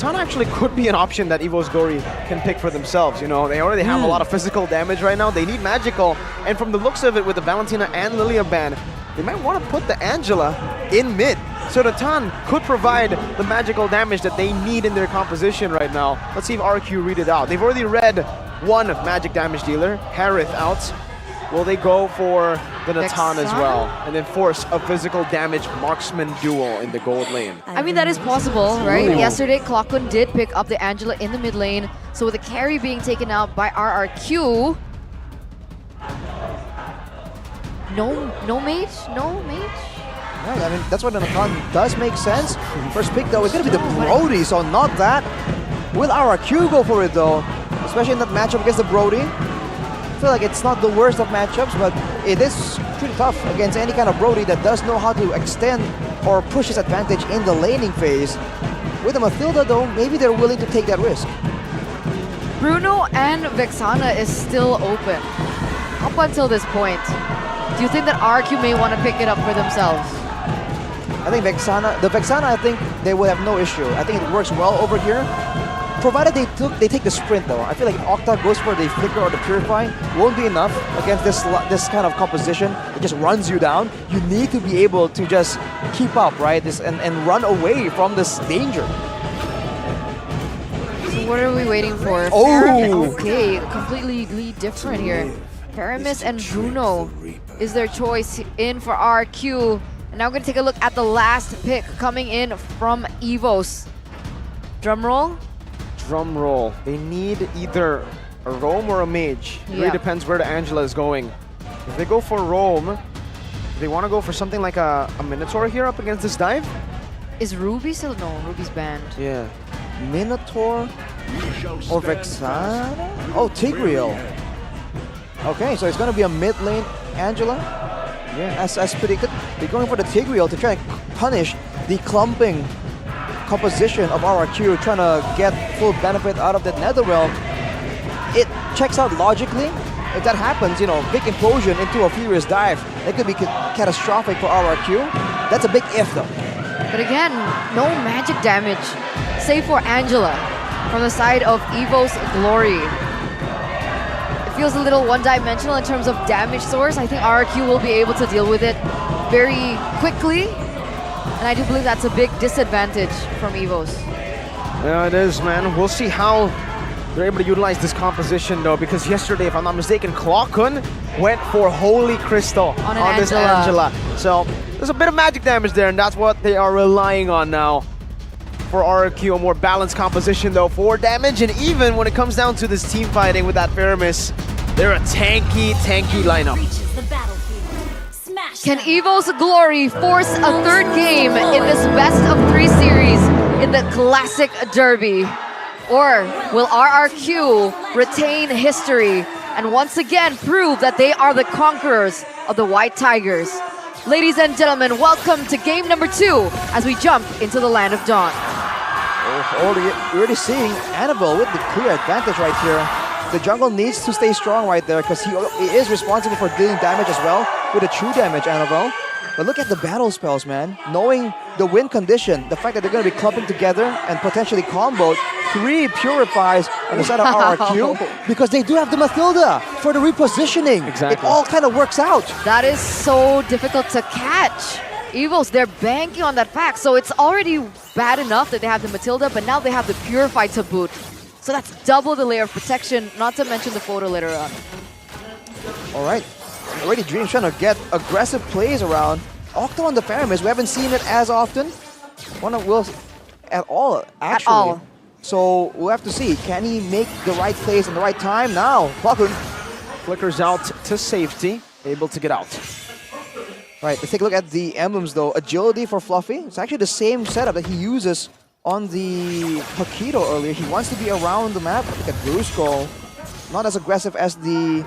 Ton actually could be an option that Evos Glory can pick for themselves. You know, they already have a lot of physical damage right now. They need magical, and from the looks of it, with the Valentina and Lilia ban, they might want to put the Angela in mid. So the Tan could provide the magical damage that they need in their composition right now. Let's see if RRQ read it out. They've already read one magic damage dealer, Harith, out. Will they go for the Natan as well and then force a physical damage marksman duel in the gold lane? I mean, that is possible, right? Yesterday, Clockun did pick up the Angela in the mid lane. So with the carry being taken out by RRQ, no mage? Right, I mean, that's what the Natan does make sense. First pick, though, is going to be the Brody, so not that. Will RRQ go for it, though? Especially in that matchup against the Brody. I feel like it's not the worst of matchups, but it is pretty tough against any kind of Brody that does know how to extend or push his advantage in the laning phase. With the Mathilda, though, maybe they're willing to take that risk. Bruno and Vexana is still open up until this point. Do you think that RRQ may want to pick it up for themselves? I think the Vexana, I think they will have no issue. I think it works well over here. Provided they take the sprint, though. I feel like if Octa goes for the Flicker or the Purify, won't be enough against this kind of composition. It just runs you down. You need to be able to just keep up, right? And run away from this danger. So what are we waiting for? Oh! Okay, completely different here. Paramis and Bruno is their choice in for RRQ. And now we're going to take a look at the last pick coming in from Evos. Drum roll. Drum roll. They need either a roam or a mage. It really depends where the Angela is going. If they go for roam, they want to go for something like a Minotaur here up against this dive? Is Ruby still? No, Ruby's banned. Yeah. Minotaur or Vexana? Oh, Tigreal. Okay, so it's going to be a mid lane Angela. Yeah, as predicted. They're going for the Tigreal to try and punish the clumping composition of RRQ, trying to get full benefit out of that Netherrealm. It checks out logically. If that happens, you know, big implosion into a Furious Dive, that could be catastrophic for RRQ. That's a big if, though. But again, no magic damage, save for Angela from the side of Evos Glory. It feels a little one-dimensional in terms of damage source. I think RRQ will be able to deal with it very quickly. And I do believe that's a big disadvantage from Evos. Yeah, it is, man. We'll see how they're able to utilize this composition, though, because yesterday, if I'm not mistaken, Clockun went for Holy Crystal on this Angela. So there's a bit of magic damage there, and that's what they are relying on now. For RRQ, a more balanced composition, though, for damage. And even when it comes down to this team fighting with that Faramis, they're a tanky lineup. Can Evos Glory force a third game in this best-of-3 series in the Classic Derby? Or will RRQ retain history and once again prove that they are the conquerors of the White Tigers? Ladies and gentlemen, welcome to game number 2 as we jump into the Land of Dawn. You're already seeing Annabelle with the clear advantage right here. The jungle needs to stay strong right there because he is responsible for dealing damage as well with a true damage, Annabelle. But look at the battle spells, man. Knowing the win condition, the fact that they're going to be clumping together and potentially comboed 3 Purifies on the side of RRQ because they do have the Mathilda for the repositioning. Exactly. It all kind of works out. That is so difficult to catch. Evos, they're banking on that fact. So it's already bad enough that they have the Mathilda, but now they have the Purify to boot. So that's double the layer of protection, not to mention the photo later on. All right. Already Dream's trying to get aggressive plays around. Octo on the Faramis, we haven't seen it as often. At all, actually. So we'll have to see. Can he make the right plays in the right time? Now, Clockun Flickers out to safety, able to get out. Right, let's take a look at the emblems though. Agility for Fluffy. It's actually the same setup that he uses on the Paquito earlier. He wants to be around the map. Look at Brusco. Not as aggressive as the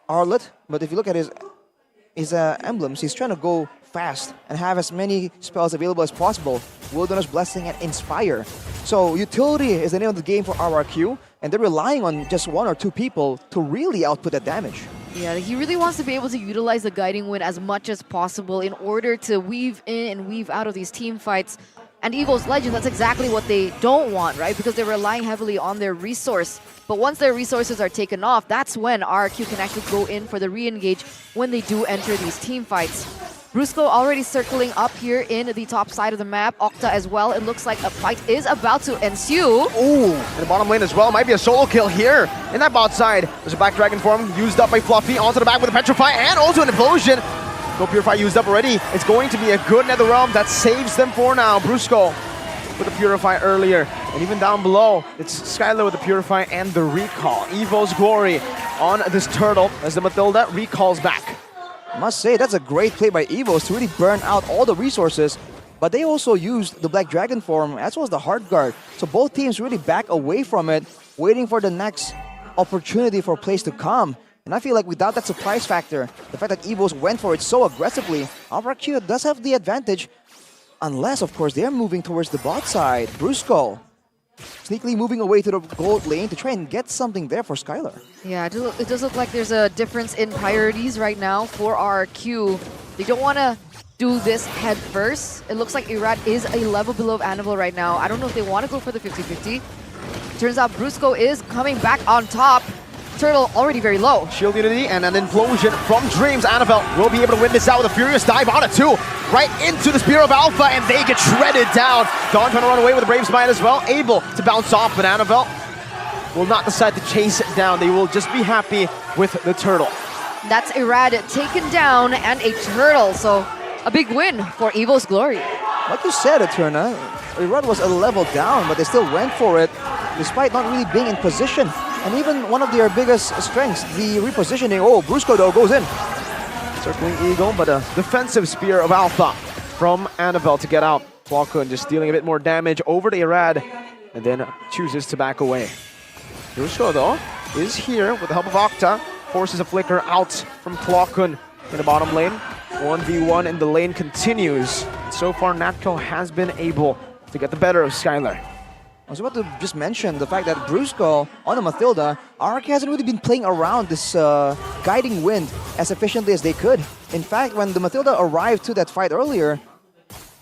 Arlet, but if you look at his emblems, he's trying to go fast and have as many spells available as possible. Wilderness Blessing and Inspire. So utility is the name of the game for RRQ, and they're relying on just 1 or 2 people to really output that damage. Yeah, he really wants to be able to utilize the Guiding Wind as much as possible in order to weave in and weave out of these team fights. And Evos Legends, that's exactly what they don't want, right? Because they're relying heavily on their resource. But once their resources are taken off, that's when RRQ can actually go in for the re-engage when they do enter these team fights. Brusco already circling up here in the top side of the map. Octa as well. It looks like a fight is about to ensue. Ooh, in the bottom lane as well. Might be a solo kill here in that bot side. There's a Black Dragon form used up by Fluffy. Onto the back with a Petrify and also an Implosion. Go Purify used up already. It's going to be a good NetherRealm that saves them for now. Brusco with the Purify earlier. And even down below, it's Skylar with the Purify and the Recall. Evos Glory on this turtle as the Matilda recalls back. I must say, that's a great play by Evos to really burn out all the resources. But they also used the Black Dragon form as well as the Hard Guard. So both teams really back away from it, waiting for the next opportunity for plays to come. And I feel like without that surprise factor, the fact that Evos went for it so aggressively, RRQ does have the advantage. Unless, of course, they're moving towards the bot side. Brusco sneakily moving away to the gold lane to try and get something there for Skylar. Yeah, it does look like there's a difference in priorities right now for RRQ. They don't want to do this head first. It looks like Irad is a level below Annabelle right now. I don't know if they want to go for the 50-50. Turns out Brusco is coming back on top. Turtle already very low. Shield Unity and an Implosion from Dreams. Annabelle will be able to win this out with a Furious Dive on it too. Right into the Spear of Alpha and they get shredded down. Dawn trying to run away with a Brave Smite as well. Able to bounce off, but Annabelle will not decide to chase it down. They will just be happy with the Turtle. That's Irad taken down and a Turtle. So a big win for Evos Glory. Like you said, Eterna, Irad was a level down, but they still went for it despite not really being in position. And even one of their biggest strengths, the repositioning. Oh, Brusco though goes in. Circling Eagle, but a defensive Spear of Alpha from Annabelle to get out. Flockhun just dealing a bit more damage over to Irad and then chooses to back away. Brusco though is here with the help of Octa. Forces a Flicker out from Flockhun in the bottom lane. 1v1 and the lane continues. So far, Natco has been able to get the better of Skylar. I was about to just mention the fact that Brusco on the Matilda, RRQ hasn't really been playing around this guiding wind as efficiently as they could. In fact, when the Matilda arrived to that fight earlier,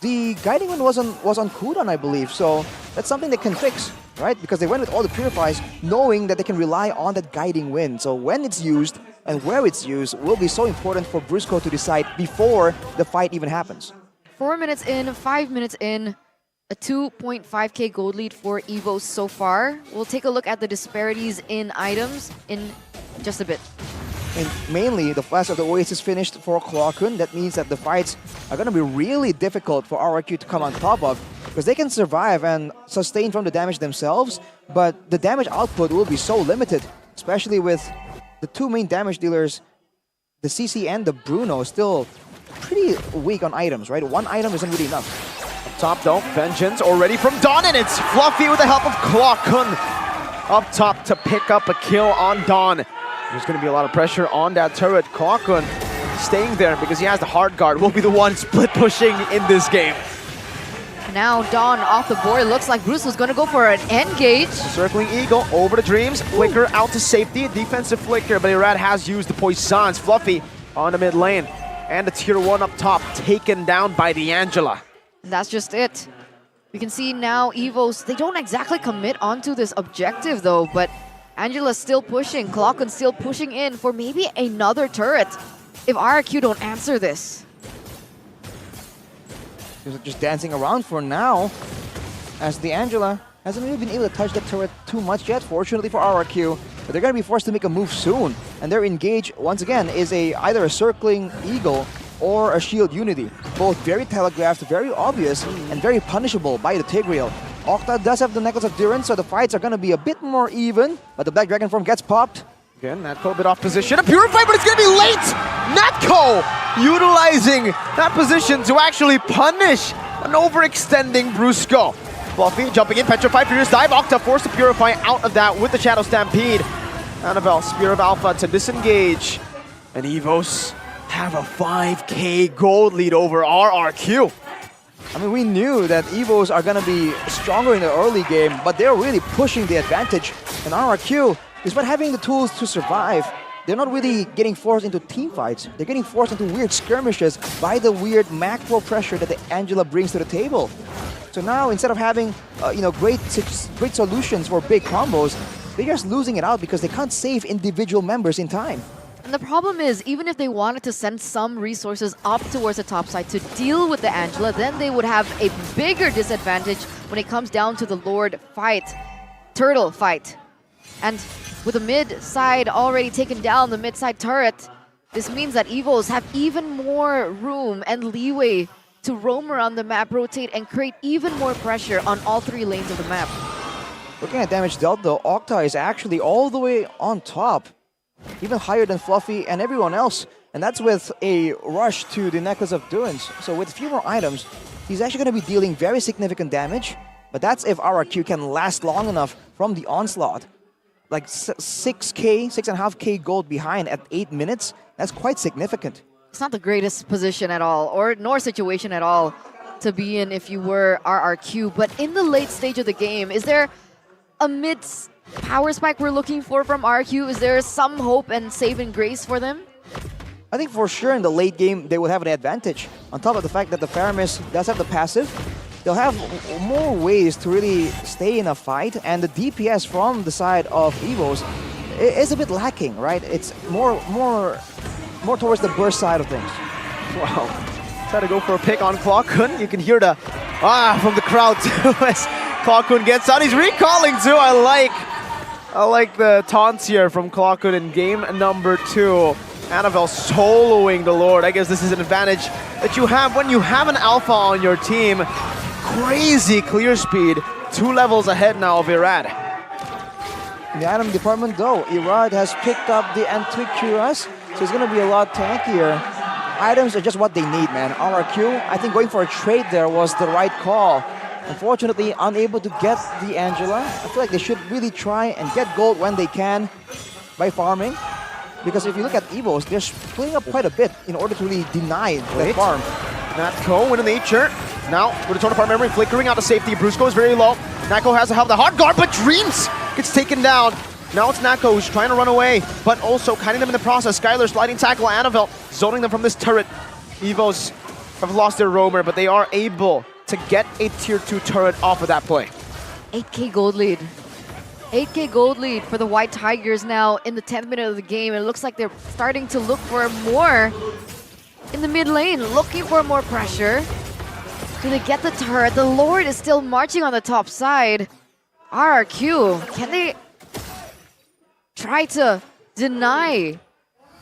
the guiding wind was on cooldown, I believe. So that's something they can fix, right? Because they went with all the Purifies, knowing that they can rely on that guiding wind. So when it's used and where it's used will be so important for Brusco to decide before the fight even happens. 4 minutes in, 5 minutes in. A 2.5k gold lead for Evos so far. We'll take a look at the disparities in items in just a bit. And mainly, the Flash of the Oasis finished for Clockun. That means that the fights are going to be really difficult for RRQ to come on top of, because they can survive and sustain from the damage themselves, but the damage output will be so limited, especially with the two main damage dealers, the CC and the Bruno, still pretty weak on items, right? One item isn't really enough. Top though, Vengeance already from Dawn, and it's Fluffy with the help of Clockun up top to pick up a kill on Dawn. There's going to be a lot of pressure on that turret. Clockun staying there because he has the Hard Guard, will be the one split pushing in this game. Now Dawn off the board. Looks like Bruce was going to go for an engage. Circling Eagle over to Dreams. Flicker out to safety. Defensive Flicker, but Irad has used the Poisons. Fluffy on the mid lane. And the tier 1 up top taken down by the Angela. And that's just it. We can see now Evos, they don't exactly commit onto this objective though, but Angela's still pushing, Clockun's still pushing in for maybe another turret if RRQ don't answer this. Just dancing around for now, as the Angela hasn't really been able to touch the turret too much yet, fortunately for RRQ, but they're going to be forced to make a move soon. And their engage, once again, is either a circling Eagle or a Shield Unity. Both very telegraphed, very obvious, and very punishable by the Tigreal. Octa does have the Necklace of Durance, so the fights are going to be a bit more even, but the Black Dragon form gets popped. Again, Natco a bit off position. A Purify, but it's going to be late! Natco utilizing that position to actually punish an overextending Brusco. Fluffy jumping in, Petrify, Furious Dive. Octa forced to Purify out of that with the Shadow Stampede. Annabelle, Spear of Alpha to disengage. And Evos have a 5k gold lead over RRQ. I mean, we knew that Evos are going to be stronger in the early game, but they're really pushing the advantage. And RRQ, despite having the tools to survive, they're not really getting forced into team fights. They're getting forced into weird skirmishes by the weird macro pressure that the Angela brings to the table. So now, instead of having great solutions for big combos, they're just losing it out because they can't save individual members in time. And the problem is, even if they wanted to send some resources up towards the top side to deal with the Angela, then they would have a bigger disadvantage when it comes down to the Lord fight, Turtle fight. And with the mid side already taken down, the mid side turret, this means that Evos have even more room and leeway to roam around the map, rotate, and create even more pressure on all 3 lanes of the map. Looking at damage dealt though, Octa is actually all the way on top. Even higher than Fluffy and everyone else. And that's with a rush to the Necklace of Doings. So with a few more items, he's actually going to be dealing very significant damage. But that's if RRQ can last long enough from the onslaught. Like 6.5k gold behind at 8 minutes, that's quite significant. It's not the greatest position at all, nor situation at all to be in if you were RRQ. But in the late stage of the game, is there a mid power spike we're looking for from RRQ? Is there some hope and saving grace for them? I think for sure in the late game, they will have an advantage. On top of the fact that the Faramis does have the passive, they'll have more ways to really stay in a fight, and the DPS from the side of Evos is a bit lacking, right? It's more towards the burst side of things. Wow. Try to go for a pick on Clockun. You can hear the from the crowd too as Clockun gets out. He's recalling too. I like the taunts here from Clockun in game number 2. Annabelle soloing the Lord. I guess this is an advantage that you have when you have an alpha on your team. Crazy clear speed. 2 levels ahead now of Irad. In the item department though, Irad has picked up the Antiquus, so it's going to be a lot tankier. Items are just what they need, man. RRQ, I think going for a trade there was the right call. Unfortunately, unable to get the Angela. I feel like they should really try and get gold when they can by farming. Because if you look at Evos, they're splitting up quite a bit in order to really deny that farm. Natko with a nature. Now, with a torn apart memory, flickering out the safety. Brusco is very low. Nako has to have the hard guard, but Dreams gets taken down. Now it's Nako who's trying to run away, but also kiting them in the process. Skylar sliding tackle, Annabelle zoning them from this turret. Evos have lost their roamer, but they are able to get a tier 2 turret off of that play. 8k gold lead. 8k gold lead for the White Tigers now in the 10th minute of the game. It looks like they're starting to look for more in the mid lane, looking for more pressure. Do they get the turret? The Lord is still marching on the top side. RRQ, can they try to deny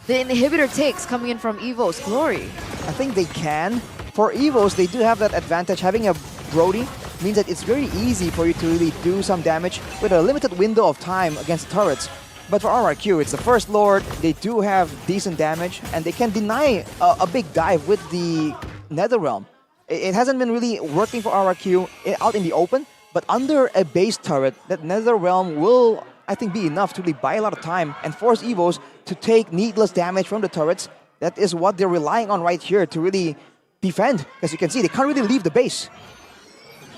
the inhibitor takes coming in from Evo's Glory? I think they can. For Evos, they do have that advantage. Having a Brody means that it's very easy for you to really do some damage with a limited window of time against turrets. But for RRQ, it's the first Lord. They do have decent damage, and they can deny a big dive with the Netherrealm. It hasn't been really working for RRQ out in the open, but under a base turret, that Netherrealm will, I think, be enough to really buy a lot of time and force Evos to take needless damage from the turrets. That is what they're relying on right here to really defend. As you can see, they can't really leave the base.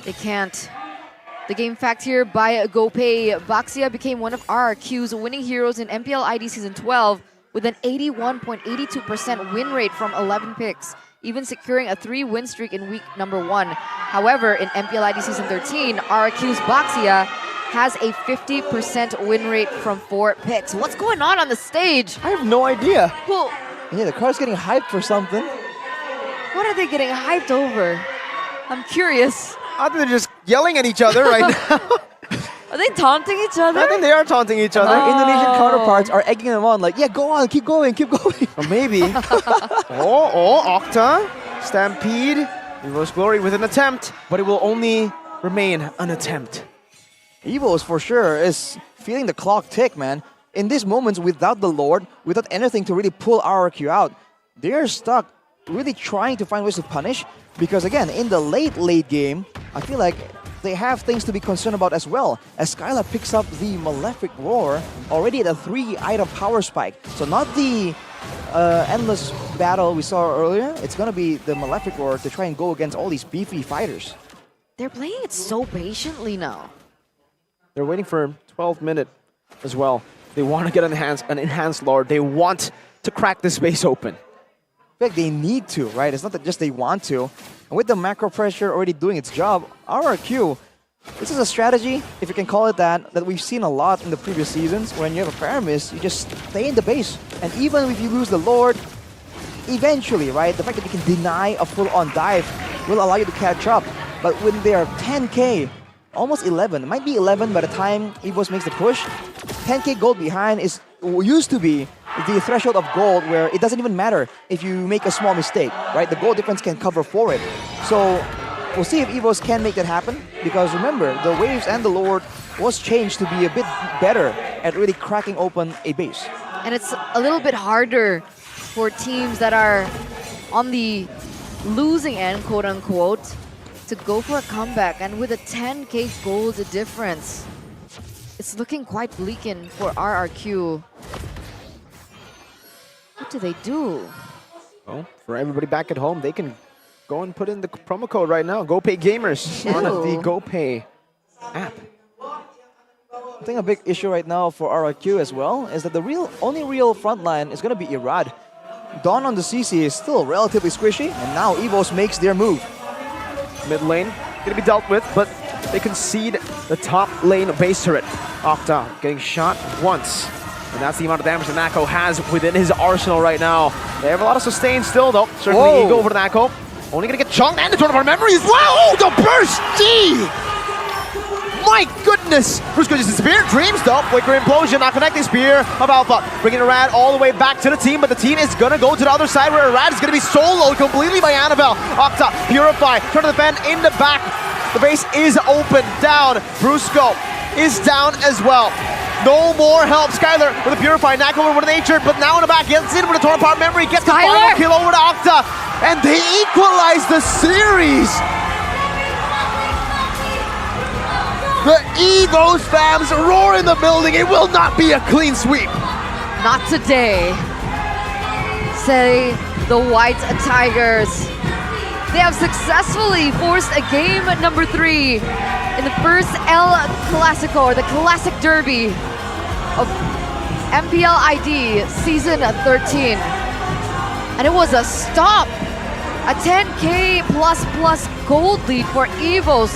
They can't. The game fact here by GoPay, Baxia became one of RRQ's winning heroes in MPLID Season 12 with an 81.82% win rate from 11 picks, even securing a 3-win streak in week number 1. However, in MPLID Season 13, RRQ's Baxia has a 50% win rate from 4 picks. What's going on the stage? I have no idea. Well, yeah, the car's getting hyped for something. what are they getting hyped over? I'm curious. I think they're just yelling at each other right now. Are they taunting each other? I think they are taunting each other. Their Indonesian counterparts are egging them on, like, yeah, go on, keep going, keep going. Or maybe. Octa, Stampede, Evos Glory with an attempt, but it will only remain an attempt. Evos, for sure, is feeling the clock tick, man. In these moments, without the Lord, without anything to really pull RRQ out, they're stuck really trying to find ways to punish. Because again, in the late game, I feel like they have things to be concerned about as well. As Skyla picks up the Malefic Roar, already at a 3-item power spike. So not the endless battle we saw earlier. It's going to be the Malefic Roar to try and go against all these beefy fighters. They're playing it so patiently now. They're waiting for 12-minute as well. They want to get an enhanced Lord. They want to crack the space open. In fact, they need to, right? It's not that just they want to. And with the macro pressure already doing its job, RRQ, this is a strategy, if you can call it that we've seen a lot in the previous seasons. When you have a Paramis, you just stay in the base. And even if you lose the Lord, eventually, right, the fact that you can deny a full-on dive will allow you to catch up. But when they are 10k, almost 11, it might be 11 by the time Evos makes the push, 10k gold behind used to be the threshold of gold where it doesn't even matter if you make a small mistake, right? The gold difference can cover for it. So we'll see if Evos can make that happen, because remember, the Waves and the Lord was changed to be a bit better at really cracking open a base. And it's a little bit harder for teams that are on the losing end, quote unquote, to go for a comeback. And with a 10k gold difference, it's looking quite bleaking for RRQ. What do they do? Well, for everybody back at home, they can go and put in the promo code right now. GoPay Gamers on the GoPay app. I think a big issue right now for RRQ as well is that the only real frontline is going to be Irad. Dawn on the CC is still relatively squishy, and now Evos makes their move. Mid lane going to be dealt with, but they concede the top lane base turret. Octa getting shot once. And that's the amount of damage that Nako has within his arsenal right now. They have a lot of sustain still, though. Certainly Ego over to Nako. Only going to get chunked, and the Torn Apart Memory as well. Oh, the burst G! My goodness! Brusco just disappeared. Dreams, though. Wicker Implosion, not connecting Spear of Alpha. Bringing Irad all the way back to the team, but the team is going to go to the other side where Irad is going to be soloed completely by Annabelle. Octa, Purify, turn to defend in the back. The base is open, down. Brusco is down as well. No more help. Skylar with a Purify, Nako over to Nature, but now in the back, gets in with a Torn Apart Memory, gets the final kill over to Octa, and they equalize the series. The Evos fams roar in the building. It will not be a clean sweep. Not today, say the White Tigers. They have successfully forced a game number 3 in the first El Clasico, or the Classic Derby of MPLID Season 13. And it was a stop. A 10k plus gold lead for Evos.